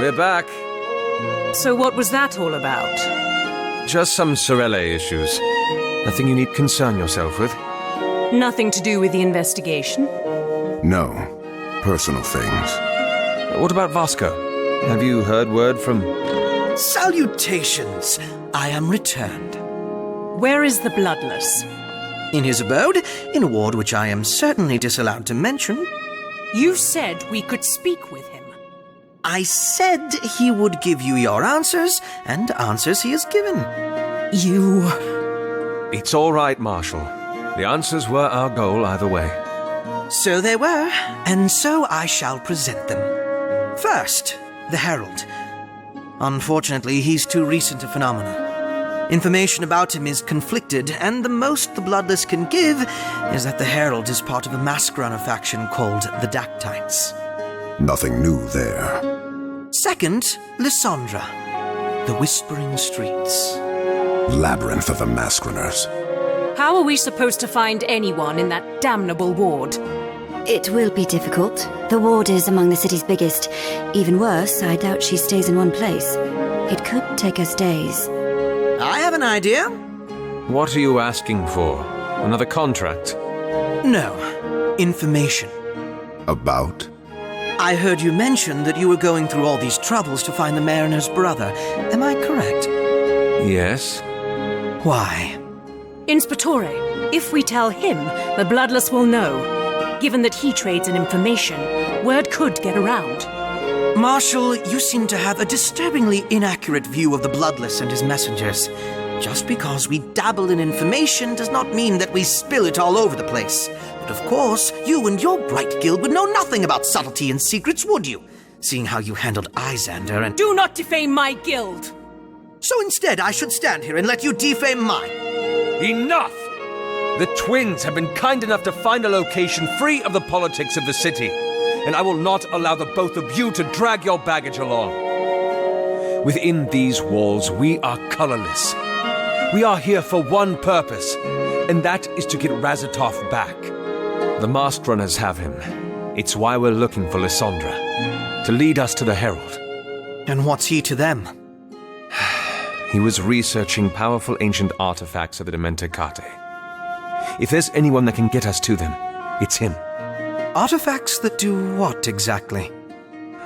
We're back. So what was that all about? Just some Sorelle issues. Nothing you need concern yourself with. Nothing to do with the investigation? No. Personal things. What about Vasco? Have you heard word from... Salutations! I am returned. Where is the Bloodless? In his abode, in a ward which I am certainly disallowed to mention. You said we could speak with him. I said he would give you your answers, and answers he has given. You... It's all right, Marshal. The answers were our goal either way. So they were, and so I shall present them. First, the Herald. Unfortunately, he's too recent a phenomenon. Information about him is conflicted, and the most the Bloodless can give is that the Herald is part of a Masquerada faction called the Dactytes. Nothing new there. Second, Lysandra. The Whispering Streets. Labyrinth of the Masqueraders. How are we supposed to find anyone in that damnable ward? It will be difficult. The ward is among the city's biggest. Even worse, I doubt she stays in one place. It could take us days. I have an idea. What are you asking for? Another contract? No. Information. About? I heard you mention that you were going through all these troubles to find the mariner's brother. Am I correct? Yes. Why? Inspectore, if we tell him, the Bloodless will know. Given that he trades in information, word could get around. Marshal, you seem to have a disturbingly inaccurate view of the Bloodless and his messengers. Just because we dabble in information does not mean that we spill it all over the place. But of course, you and your bright guild would know nothing about subtlety and secrets, would you? Seeing how you handled Izander and... Do not defame my guild! So instead, I should stand here and let you defame mine. Enough! The twins have been kind enough to find a location free of the politics of the city, and I will not allow the both of you to drag your baggage along. Within these walls, we are colorless. We are here for one purpose, and that is to get Razatov back. The masked runners have him. It's why we're looking for Lysandra, to lead us to the Herald. And what's he to them? He was researching powerful ancient artifacts of the Dementicate. If there's anyone that can get us to them, it's him. Artifacts that do what exactly?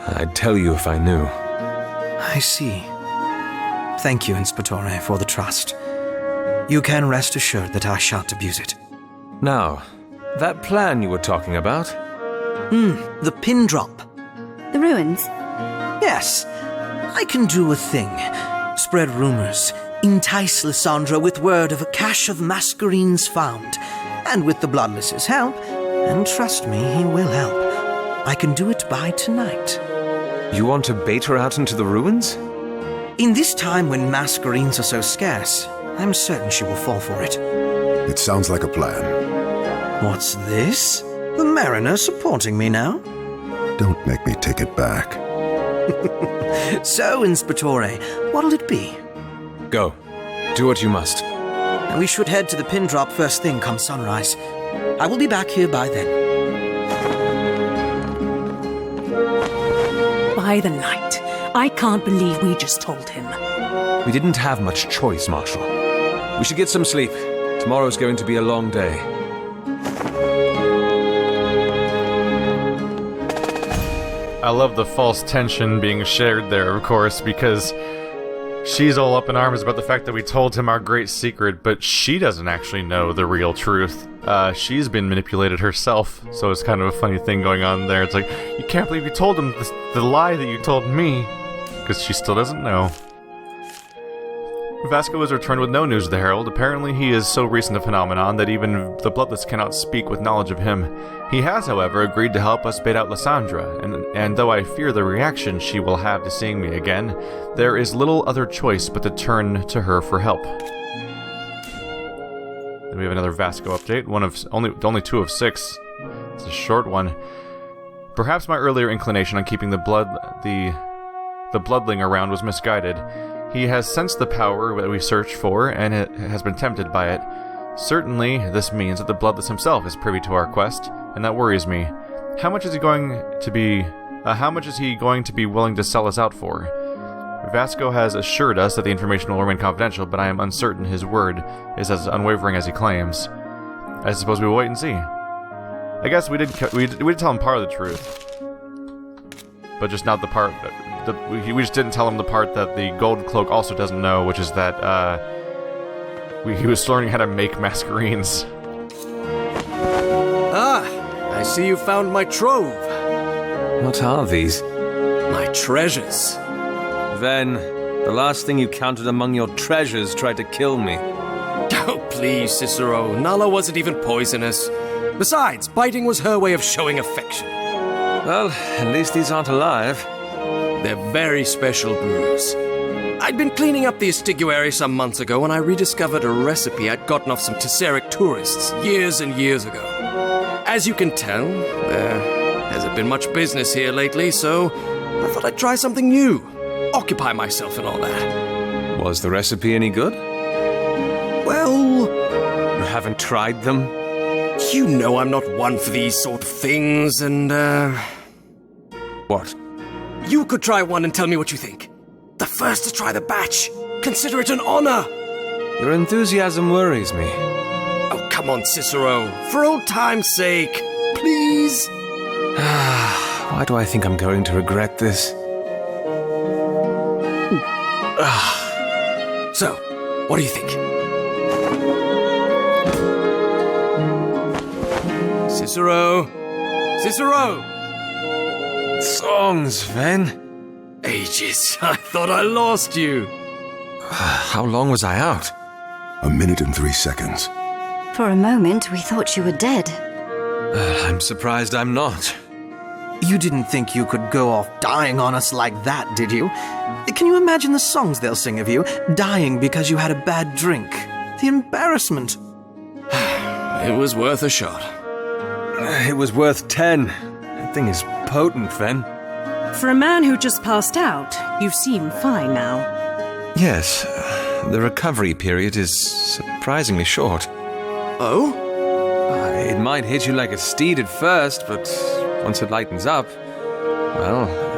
I'd tell you if I knew. I see. Thank you, Inspectore, for the trust. You can rest assured that I shan't abuse it. Now, that plan you were talking about? The pin drop. The ruins? Yes, I can do a thing. Spread rumors, entice Lysandra with word of a cache of Mascherines found, and with the Bloodless's help, and trust me, he will help, I can do it by tonight. You want to bait her out into the ruins? In this time when Mascherines are so scarce, I'm certain she will fall for it. It sounds like a plan. What's this? The mariner supporting me now? Don't make me take it back. So, Inspectore, what'll it be? Go. Do what you must. We should head to the pin drop first thing come sunrise. I will be back here by then. By the night. I can't believe we just told him. We didn't have much choice, Marshal. We should get some sleep. Tomorrow's going to be a long day. I love the false tension being shared there, of course, because she's all up in arms about the fact that we told him our great secret, but she doesn't actually know the real truth. She's been manipulated herself, so it's kind of a funny thing going on there. It's like, you can't believe you told him the lie that you told me, because she still doesn't know. Vasco has returned with no news of the Herald. Apparently he is so recent a phenomenon that even the Bloodless cannot speak with knowledge of him. He has, however, agreed to help us bait out Lysandra, and though I fear the reaction she will have to seeing me again, there is little other choice but to turn to her for help. Then we have another Vasco update, only 2 of 6. It's a short one. Perhaps my earlier inclination on keeping the bloodling around was misguided. He has sensed the power that we search for, and has been tempted by it. Certainly, this means that the Bloodless himself is privy to our quest, and that worries me. How much is he going to be How much is he going to be willing to sell us out for? Vasco has assured us that the information will remain confidential, but I am uncertain his word is as unwavering as he claims. I suppose we will wait and see. I guess we did tell him part of the truth, but just not the part. We just didn't tell him the part that the Gold Cloak also doesn't know, which is that he was learning how to make Mascherines. Ah, I see you found my trove. What are these? My treasures. Then, the last thing you counted among your treasures tried to kill me. Oh, please, Cicero. Nala wasn't even poisonous. Besides, biting was her way of showing affection. Well, at least these aren't alive. They're very special brews. I'd been cleaning up the estiguary some months ago when I rediscovered a recipe I'd gotten off some Tesseric tourists years and years ago. As you can tell, there hasn't been much business here lately, so I thought I'd try something new. Occupy myself and all that. Was the recipe any good? Well, You haven't tried them? you know I'm not one for these sort of things, and, What? you could try one and tell me what you think. The first to try the batch. Consider it an honor. Your enthusiasm worries me. Oh, come on, Cicero. For old time's sake. Please? Why do I think I'm going to regret this? So, what do you think? Cicero? Cicero! Songs, Ven. Ages. I thought I lost you. How long was I out? 1 minute and 3 seconds. For a moment, we thought you were dead. I'm surprised I'm not. You didn't think you could go off dying on us like that, did you? Can you imagine the songs they'll sing of you, dying because you had a bad drink? The embarrassment. It was worth a shot. It was worth 10. That thing is potent, Ven. For a man who just passed out, you seem fine now. Yes, the recovery period is surprisingly short. Oh? It might hit you like a steed at first, but once it lightens up, well,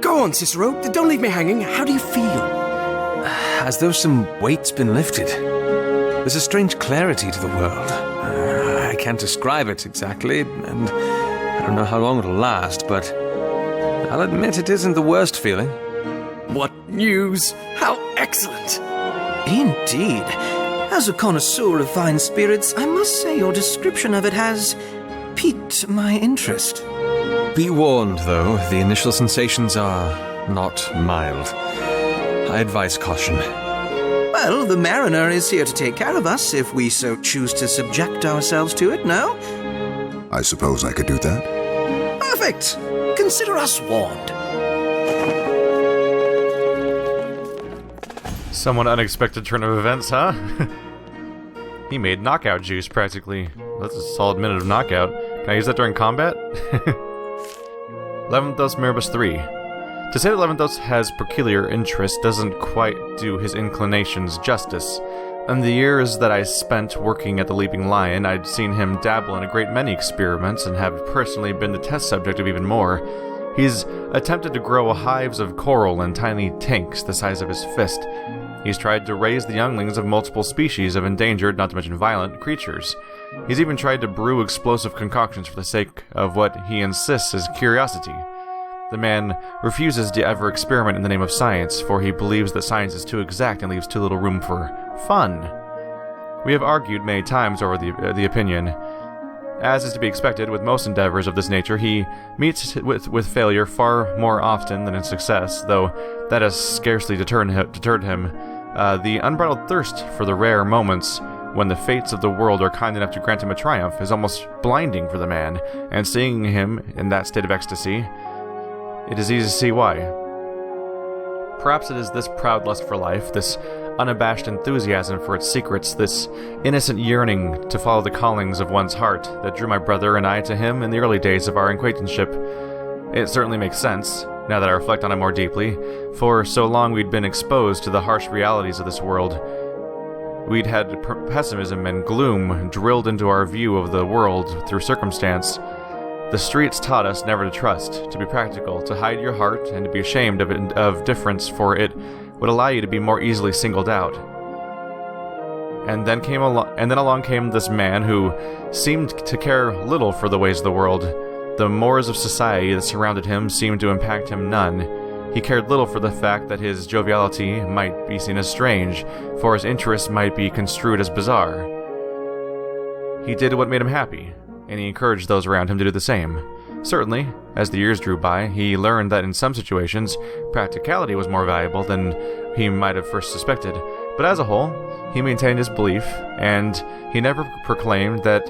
Go on, Cicero. Don't leave me hanging. How do you feel? as though some weight's been lifted. There's a strange clarity to the world. I can't describe it exactly, and I don't know how long it'll last, but I'll admit it isn't the worst feeling. What news? How excellent! Indeed. As a connoisseur of fine spirits, I must say your description of it has piqued my interest. Be warned, though, the initial sensations are not mild. I advise caution. Well, the mariner is here to take care of us if we so choose to subject ourselves to it, no? I suppose I could do that. Perfect! Consider us warned. Somewhat unexpected turn of events, huh? He made knockout juice, practically. That's a solid minute of knockout. Can I use that during combat? Levanthos Mirabus 3. To say that Levanthos has peculiar interest doesn't quite do his inclinations justice. In the years that I spent working at the Leaping Lion, I'd seen him dabble in a great many experiments and have personally been the test subject of even more. He's attempted to grow hives of coral in tiny tanks the size of his fist. He's tried to raise the younglings of multiple species of endangered, not to mention violent, creatures. He's even tried to brew explosive concoctions for the sake of what he insists is curiosity. The man refuses to ever experiment in the name of science, for he believes that science is too exact and leaves too little room for fun. We have argued many times over the opinion. As is to be expected with most endeavors of this nature, he meets with failure far more often than in success, though that has scarcely deterred him. The unbridled thirst for the rare moments when the fates of the world are kind enough to grant him a triumph is almost blinding for the man, and seeing him in that state of ecstasy, it is easy to see why. Perhaps it is this proud lust for life, this unabashed enthusiasm for its secrets, this innocent yearning to follow the callings of one's heart that drew my brother and I to him in the early days of our acquaintanceship. It certainly makes sense, now that I reflect on it more deeply, for so long we'd been exposed to the harsh realities of this world. We'd had pessimism and gloom drilled into our view of the world through circumstance. The streets taught us never to trust, to be practical, to hide your heart, and to be ashamed of difference, for it would allow you to be more easily singled out. And then along came this man who seemed to care little for the ways of the world. The mores of society that surrounded him seemed to impact him none. He cared little for the fact that his joviality might be seen as strange, for his interests might be construed as bizarre. He did what made him happy, and he encouraged those around him to do the same. Certainly, as the years drew by, he learned that in some situations, practicality was more valuable than he might have first suspected. But as a whole, he maintained his belief, and he never proclaimed it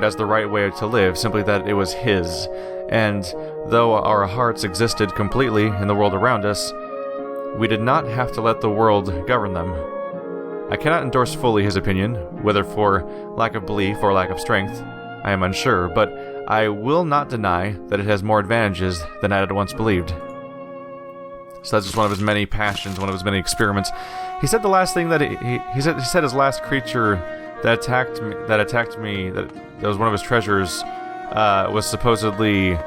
as the right way to live, simply that it was his. And though our hearts existed completely in the world around us, we did not have to let the world govern them. I cannot endorse fully his opinion, whether for lack of belief or lack of strength, I am unsure, but I will not deny that it has more advantages than I had once believed. So that's just one of his many passions, one of his many experiments. He said the last thing that he said his last creature that attacked me, that was one of his treasures, was supposedly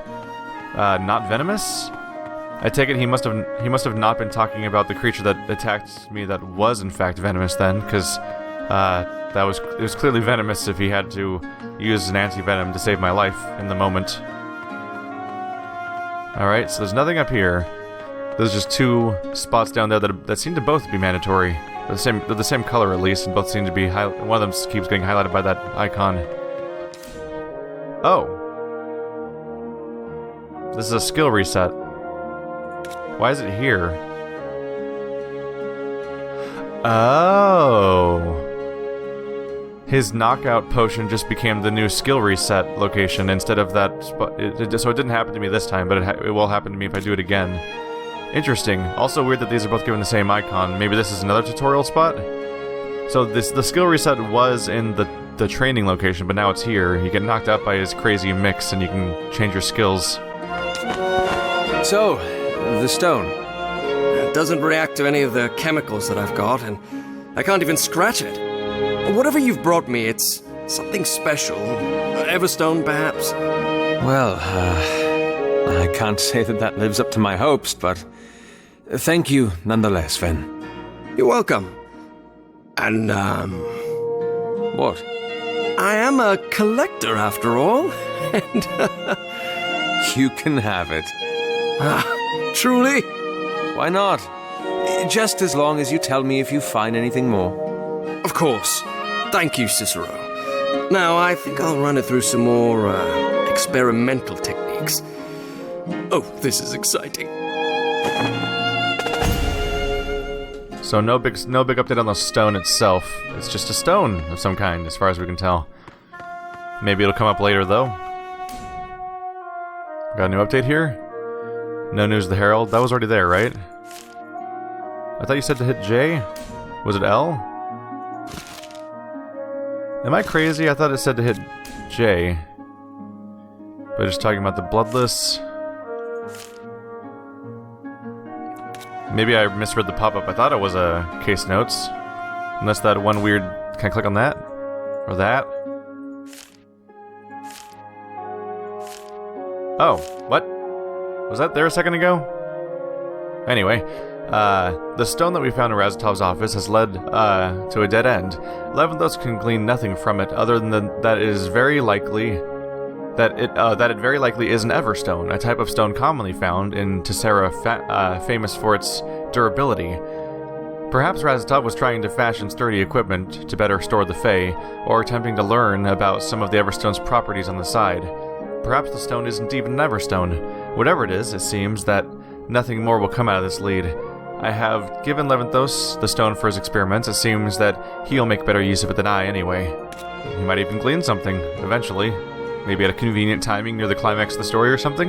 not venomous. I take it he must have not been talking about the creature that attacked me that was in fact venomous then, because it was clearly venomous if he had to use an anti-venom to save my life in the moment. Alright, so there's nothing up here. There's just two spots down there that seem to both be mandatory. They're the same color at least, and both seem to be one of them keeps getting highlighted by that icon. Oh. This is a skill reset. Why is it here? Oh. His knockout potion just became the new skill reset location instead of that spot. So it didn't happen to me this time, but it will happen to me if I do it again. Interesting. Also weird that these are both given the same icon. Maybe this is another tutorial spot? So the skill reset was in the training location, but now it's here. You get knocked out by his crazy mix and you can change your skills. So, the stone. It doesn't react to any of the chemicals that I've got, and I can't even scratch it. Whatever you've brought me, it's something special. Everstone, perhaps? Well, I can't say that lives up to my hopes, but thank you nonetheless, Ven. You're welcome. And, What? I am a collector after all, and, You can have it. Truly? Why not? Just as long as you tell me if you find anything more. Of course. Thank you, Cicero. Now, I think I'll run it through some more, experimental techniques. Oh, this is exciting. So no big update on the stone itself. It's just a stone of some kind, as far as we can tell. Maybe it'll come up later, though. Got a new update here? No news of the Herald. That was already there, right? I thought you said to hit J? Was it L? Am I crazy? I thought it said to hit J. But just talking about the bloodless. Maybe I misread the pop-up. I thought it was a case notes. Unless that one weird... Can I click on that? Or that? Oh, what? Was that there a second ago? Anyway, the stone that we found in Razatov's office has led to a dead end. Levanthos can glean nothing from it other than that it is very likely that it very likely is an Everstone, a type of stone commonly found in Tessera, famous for its durability. Perhaps Razatov was trying to fashion sturdy equipment to better store the Fae, or attempting to learn about some of the Everstone's properties on the side. Perhaps the stone isn't even an Everstone. Whatever it is, it seems that nothing more will come out of this lead. I have given Levanthos the stone for his experiments. It seems that he'll make better use of it than I, anyway. He might even glean something, eventually. Maybe at a convenient timing near the climax of the story or something?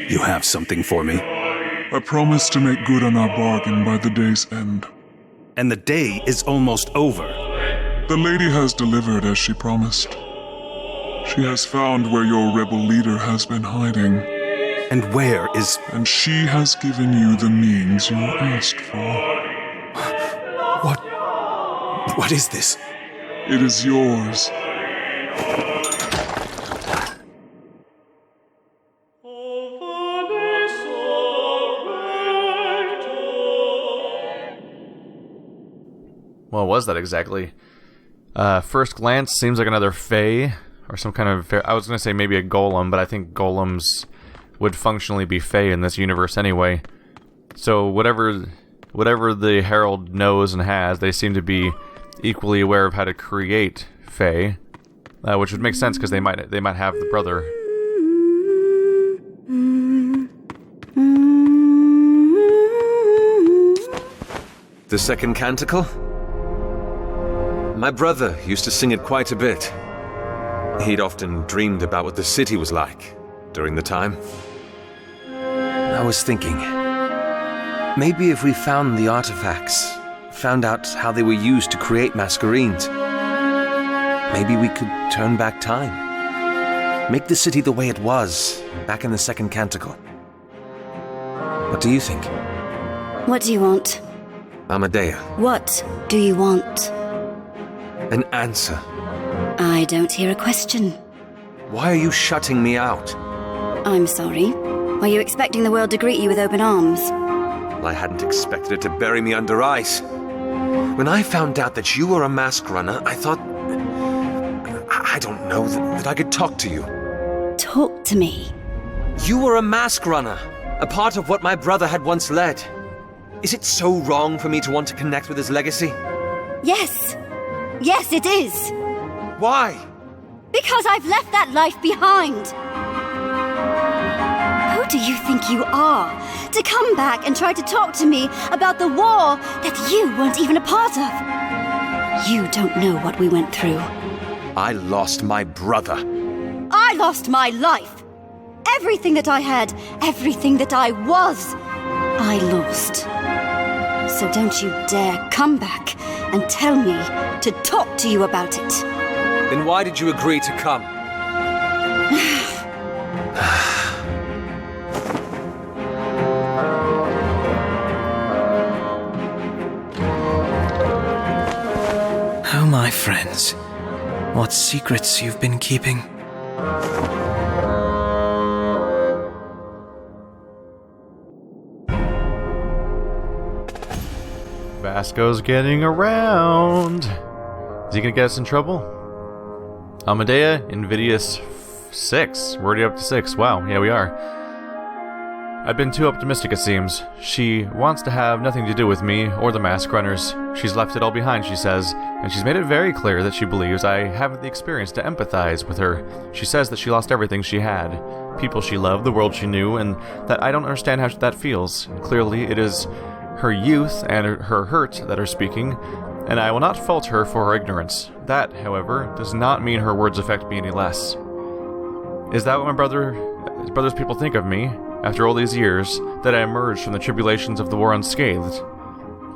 You have something for me? I promise to make good on our bargain by the day's end. And the day is almost over. The lady has delivered as she promised. She has found where your rebel leader has been hiding. And where is... And she has given you the means you asked for. What is this? It is yours. What was that exactly? First glance seems like another Fae, or some kind of... I was going to say maybe a golem, but I think golems would functionally be Fae in this universe anyway. So whatever the Herald knows and has, they seem to be equally aware of how to create Fae, which would make sense because they might have the brother. The second canticle? My brother used to sing it quite a bit. He'd often dreamed about what the city was like during the time. I was thinking, maybe if we found the artifacts, found out how they were used to create Mascherines, maybe we could turn back time. Make the city the way it was back in the second canticle. What do you think? What do you want? Amadea, What do you want? an answer. I don't hear a question. Why are you shutting me out? I'm sorry. Were you expecting the world to greet you with open arms? Well, I hadn't expected it to bury me under ice. When I found out that you were a mask runner, I thought... I don't know, that I could talk to you. Talk to me. You were a mask runner, a part of what my brother had once led. Is it so wrong for me to want to connect with his legacy? Yes. Yes, it is. Why? Because I've left that life behind. Who do you think you are to come back and try to talk to me about the war that you weren't even a part of? You don't know what we went through. I lost my brother. I lost my life. Everything that I had, everything that I was, I lost. So don't you dare come back and tell me to talk to you about it. Then why did you agree to come? Oh, my friends, what secrets you've been keeping. Vasco's getting around. Is he gonna get us in trouble? Amadea, Invidious 6. We're already up to 6. Wow, yeah, we are. I've been too optimistic, it seems. She wants to have nothing to do with me or the mask runners. She's left it all behind, she says, and she's made it very clear that she believes I haven't the experience to empathize with her. She says that she lost everything she had. People she loved, the world she knew, and that I don't understand how that feels. And clearly, it is her youth and her hurt that are speaking, and I will not fault her for her ignorance. That, however, does not mean her words affect me any less. Is that what my brother's people think of me, after all these years, that I emerged from the tribulations of the war unscathed?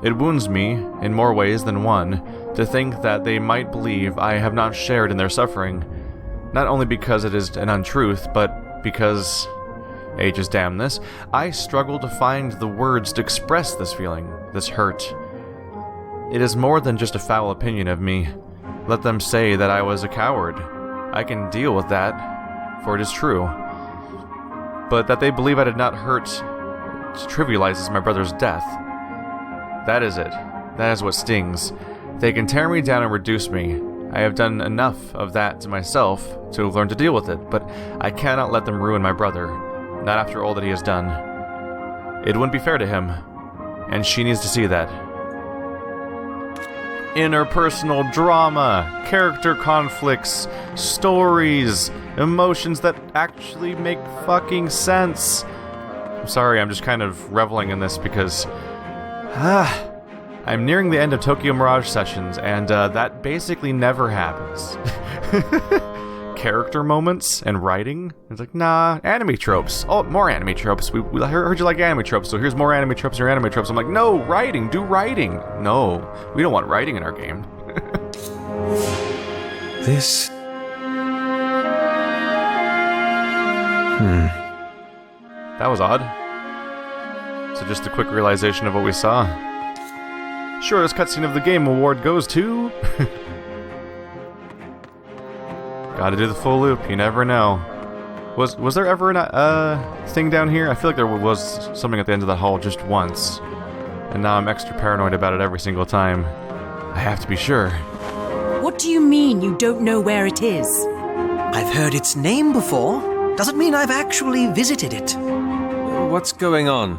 It wounds me, in more ways than one, to think that they might believe I have not shared in their suffering, not only because it is an untruth, but because... ages damn this, I struggle to find the words to express this feeling, this hurt. It is more than just a foul opinion of me. Let them say that I was a coward. I can deal with that, for it is true. But that they believe I did not hurt trivializes my brother's death. That is it. That is what stings. They can tear me down and reduce me. I have done enough of that to myself to learn to deal with it, but I cannot let them ruin my brother. Not after all that he has done. It wouldn't be fair to him, and she needs to see that. Interpersonal drama, character conflicts, stories, emotions that actually make fucking sense. I'm sorry, I'm just kind of reveling in this because... I'm nearing the end of Tokyo Mirage sessions, and that basically never happens. Character moments and writing. It's like, nah, anime tropes. Oh, more anime tropes. We heard you like anime tropes, so here's more anime tropes or anime tropes. I'm like, no, writing, do writing. No, we don't want writing in our game. This... That was odd. So just a quick realization of what we saw. Shortest cutscene of the game award goes to... Gotta do the full loop, you never know. Was there ever a thing down here? I feel like there was something at the end of the hall just once. And now I'm extra paranoid about it every single time. I have to be sure. What do you mean you don't know where it is? I've heard its name before. Doesn't mean I've actually visited it. What's going on?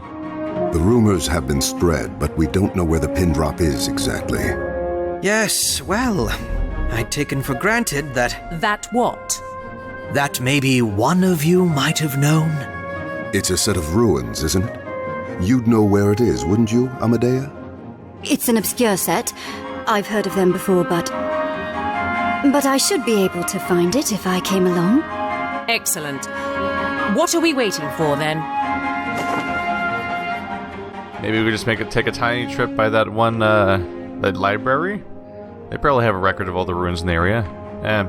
The rumors have been spread, but we don't know where the pin drop is exactly. Yes, well, I'd taken for granted that... That what? That maybe one of you might have known. It's a set of ruins, isn't it? You'd know where it is, wouldn't you, Amadea? It's an obscure set. I've heard of them before, but I should be able to find it if I came along. Excellent. What are we waiting for, then? Maybe we just take a tiny trip by that one, that library? They probably have a record of all the ruins in the area.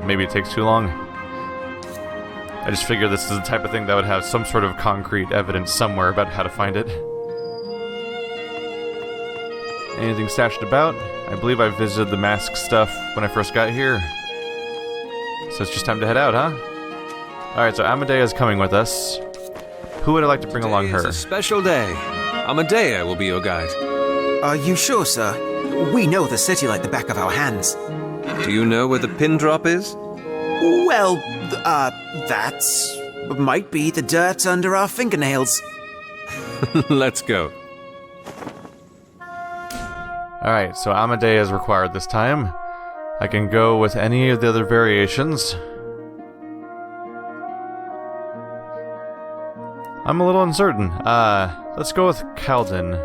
Maybe it takes too long. I just figure this is the type of thing that would have some sort of concrete evidence somewhere about how to find it. Anything stashed about? I believe I visited the mask stuff when I first got here. So it's just time to head out, huh? Alright, so Amadea is coming with us. Who would I like to bring along her? It's a special day. Amadea will be your guide. Are you sure, sir? We know the city like the back of our hands. Do you know where the pin drop is? Well, that's... might be the dirt under our fingernails. Let's go. Alright, so Amadea is required this time. I can go with any of the other variations. I'm a little uncertain. Let's go with Calden.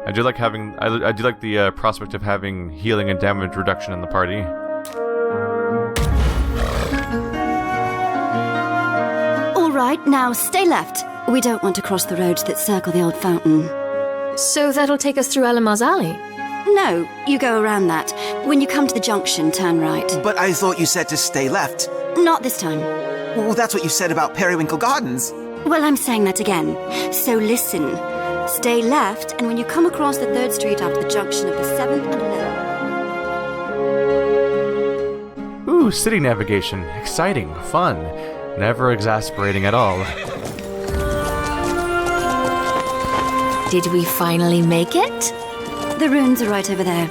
I do like the prospect of having healing and damage reduction in the party. All right, now stay left. We don't want to cross the roads that circle the old fountain. So that'll take us through Alamar's Alley? No, you go around that. When you come to the junction, turn right. But I thought you said to stay left. Not this time. Well, that's what you said about Periwinkle Gardens. Well, I'm saying that again. So listen. Stay left, and when you come across the 3rd Street after the junction of the 7th and 11th... Ooh, city navigation. Exciting, fun, never exasperating at all. Did we finally make it? The ruins are right over there.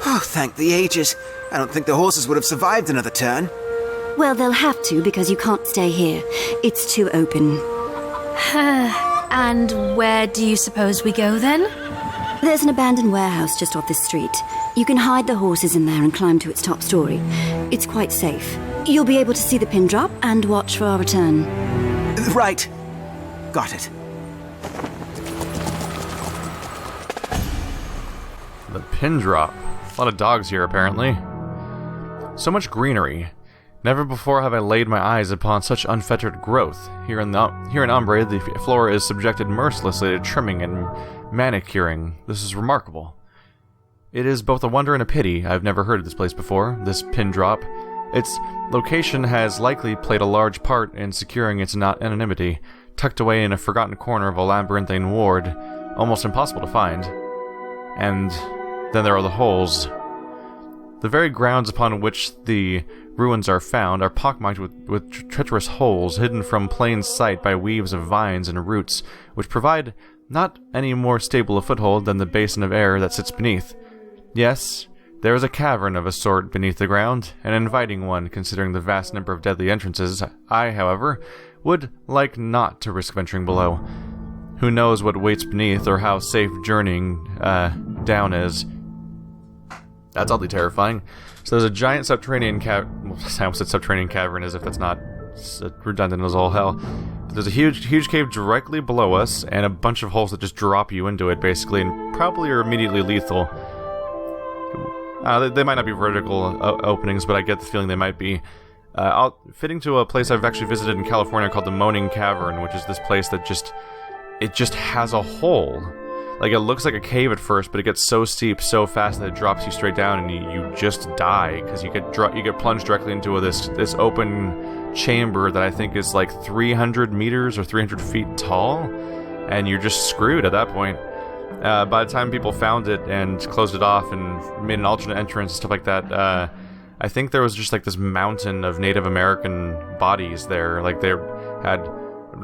Oh, thank the ages. I don't think the horses would have survived another turn. Well, they'll have to because you can't stay here. It's too open. And where do you suppose we go then? There's an abandoned warehouse just off this street. You can hide the horses in there and climb to its top story. It's quite safe. You'll be able to see the pin drop and watch for our return. Right. Got it. The pin drop. A lot of dogs here, apparently. So much greenery. Never before have I laid my eyes upon such unfettered growth. Here in Ombre, the flora is subjected mercilessly to trimming and manicuring. This is remarkable. It is both a wonder and a pity. I've never heard of this place before, this pin drop. Its location has likely played a large part in securing its anonymity, tucked away in a forgotten corner of a labyrinthine ward, almost impossible to find. And then there are the holes. The very grounds upon which the ruins are found are pockmarked with treacherous holes hidden from plain sight by weaves of vines and roots, which provide not any more stable a foothold than the basin of air that sits beneath. Yes, there is a cavern of a sort beneath the ground, an inviting one considering the vast number of deadly entrances. I, however, would like not to risk venturing below. Who knows what waits beneath or how safe journeying down is. That's oddly terrifying. So there's a giant subterranean cavern. I almost said subterranean cavern as if that's not redundant as all hell. But there's a huge cave directly below us, and a bunch of holes that just drop you into it, basically, and probably are immediately lethal. They might not be vertical openings, but I get the feeling they might be. Fitting to a place I've actually visited in California called the Moaning Cavern, which is this place that just has a hole. like, it looks like a cave at first, but it gets so steep so fast that it drops you straight down, and you just die because you get plunged directly into this open chamber that I think is like 300 meters or 300 feet tall, and you're just screwed at that point. By the time people found it and closed it off and made an alternate entrance and stuff like that, I think there was just like this mountain of Native American bodies there. Like, they had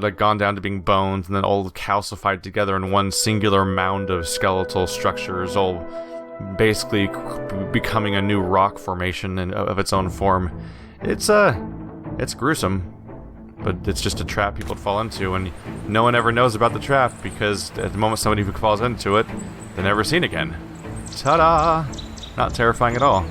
like gone down to being bones and then all calcified together in one singular mound of skeletal structures, all basically becoming a new rock formation of its own form. It's gruesome, but it's just a trap people fall into, and no one ever knows about the trap because at the moment somebody who falls into it, they're never seen again. Ta-da! Not terrifying at all.